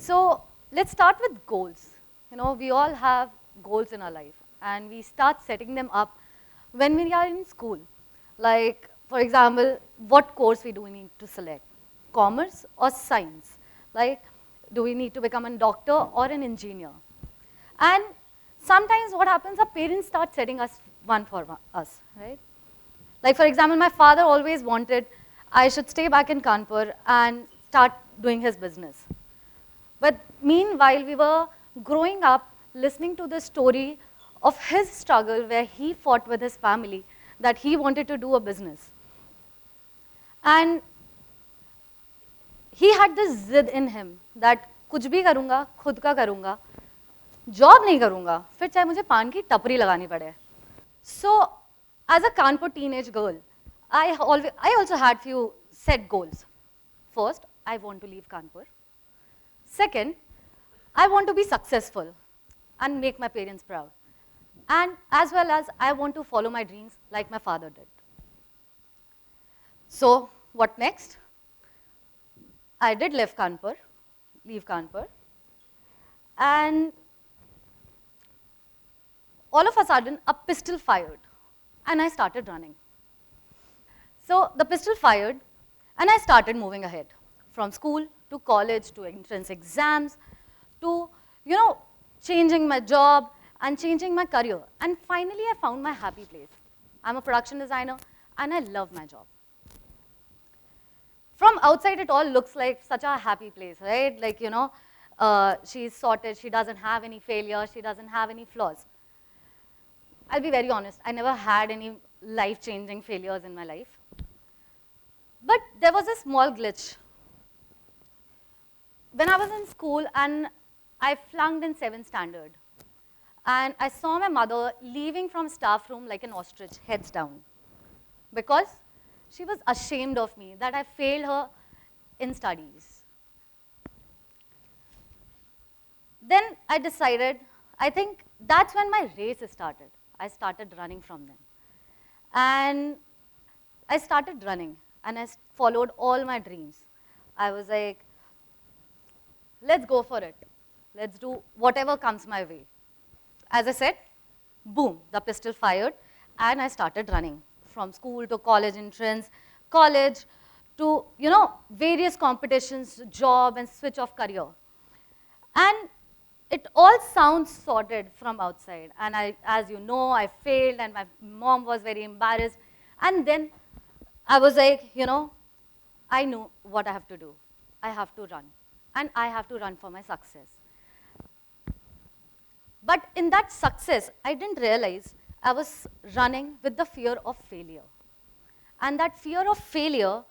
So let's start with goals. We all have goals in our life, and we start setting them up when we are in school. Like, for example, what course do we need to select? Commerce or science? Like, do we need to become a doctor or an engineer? And sometimes what happens, our parents start setting us one for us, right? Like, for example, my father always wanted I should stay back in Kanpur and start doing his business. But meanwhile, we were growing up listening to the story of his struggle where he fought with his family that he wanted to do a business. And he had this zid in him that कुछ भी करूँगा, खुद का करूँगा, job नहीं करूँगा, फिर चाहे मुझे पान की टपरी लगानी पड़े. So, as a Kanpur teenage girl, I also had few set goals. First, I want to leave Kanpur. Second, I want to be successful and make my parents proud. And as well as I want to follow my dreams like my father did. So, what next? I did leave Kanpur, and all of a sudden, a pistol fired, and I started running. So the pistol fired, and I started moving ahead, from school to college to entrance exams, to changing my job and changing my career. And finally, I found my happy place. I'm a production designer, and I love my job. From outside, it all looks like such a happy place, right? Like, she's sorted, she doesn't have any failure, she doesn't have any flaws. I'll be very honest, I never had any life-changing failures in my life. But there was a small glitch. When I was in school and I flunked in 7th standard, and I saw my mother leaving from staff room like an ostrich, heads down, because she was ashamed of me that I failed her in studies. Then I decided, I think that's when my race started. I started running from them. And I started running, and I followed all my dreams. I was like, let's go for it. Let's do whatever comes my way. As I said, boom, the pistol fired, and I started running. From school to college entrance, college to, various competitions, job, and switch of career. And it all sounds sorted from outside. And as you know, I failed, and my mom was very embarrassed. And then I was like, I know what I have to do. I have to run. And I have to run for my success. But in that success, I didn't realize I was running with the fear of failure. And that fear of failure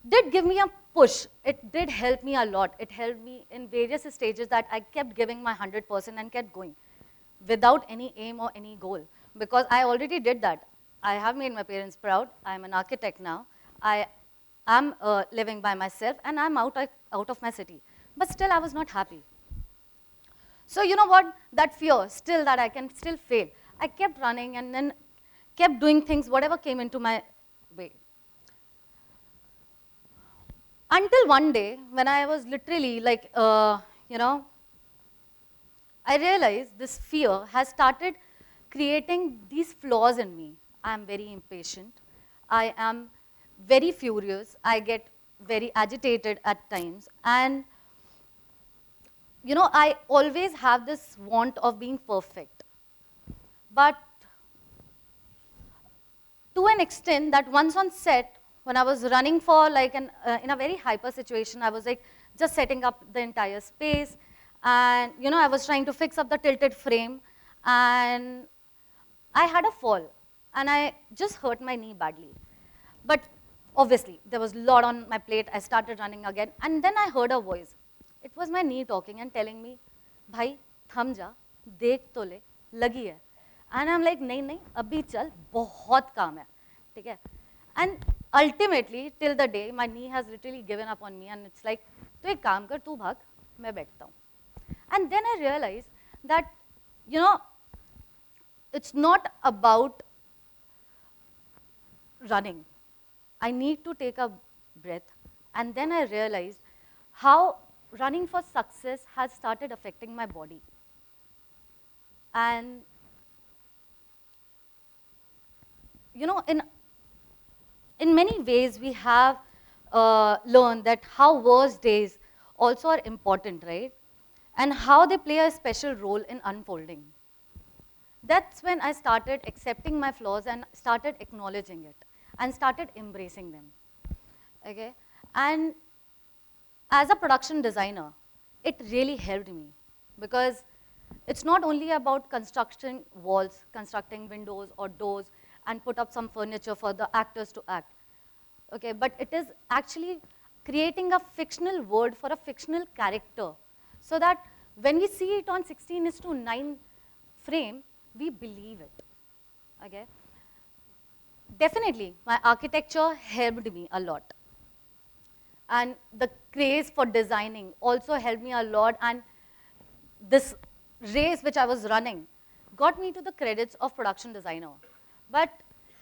did give me a push. It did help me a lot. It helped me in various stages that I kept giving my 100% and kept going without any aim or any goal. Because I already did that. I have made my parents proud. I'm an architect now. I am living by myself, and I'm out of my city. But still, I was not happy. So you know what? That fear, still that I can still fail. I kept running and then kept doing things, whatever came into my way. Until one day, when I was literally like, I realized this fear has started creating these flaws in me. I am very impatient. I am very furious. I get very agitated at times. And, I always have this want of being perfect. But to an extent that once on set, when I was running for like in a very hyper situation, I was like just setting up the entire space, and I was trying to fix up the tilted frame, and I had a fall, and I just hurt my knee badly. But obviously, there was a lot on my plate. I started running again, and then I heard a voice. It was my knee talking and telling me, "Bhai, tham ja, dekh to le, lagi hai." And I'm like, नहीं, अभी चल, बहुत काम है, ठीक है? And ultimately, till the day, my knee has literally given up on me, and it's like, तो एक काम कर, तू भाग, मैं बैठता हूँ. And then I realized that, it's not about running. I need to take a breath, and then I realized how running for success has started affecting my body. And in many ways, we have learned that how worst days also are important, right? And how they play a special role in unfolding. That's when I started accepting my flaws and started acknowledging it and started embracing them. Okay? And as a production designer, it really helped me because it's not only about constructing walls, constructing windows or doors, and put up some furniture for the actors to act. Okay, but it is actually creating a fictional world for a fictional character so that when we see it on 16:9 frame, we believe it. Okay? Definitely, my architecture helped me a lot. And the craze for designing also helped me a lot, and this race which I was running got me to the credits of production designer. But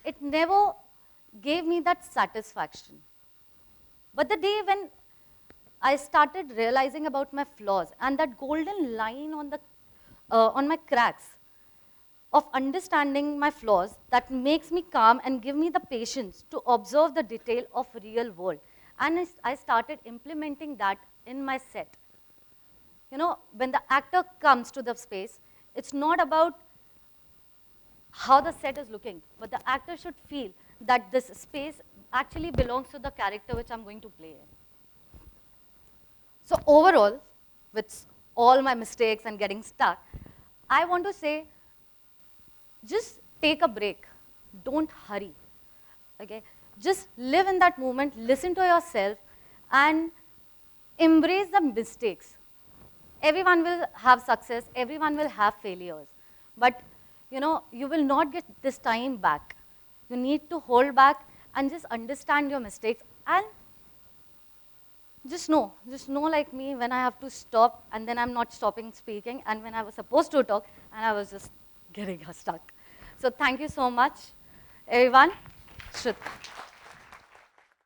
it never gave me that satisfaction. But the day when I started realizing about my flaws and that golden line on my cracks of understanding my flaws that makes me calm and give me the patience to observe the detail of real world. And I started implementing that in my set. When the actor comes to the space, it's not about how the set is looking, but the actor should feel that this space actually belongs to the character which I'm going to play in. So overall, with all my mistakes and getting stuck, I want to say, just take a break. Don't hurry. Okay? Just live in that moment, listen to yourself, and embrace the mistakes. Everyone will have success, everyone will have failures. But you will not get this time back. You need to hold back and just understand your mistakes and just know like me when I have to stop and then I'm not stopping speaking, and when I was supposed to talk and I was just getting stuck. So thank you so much, everyone. Shruti.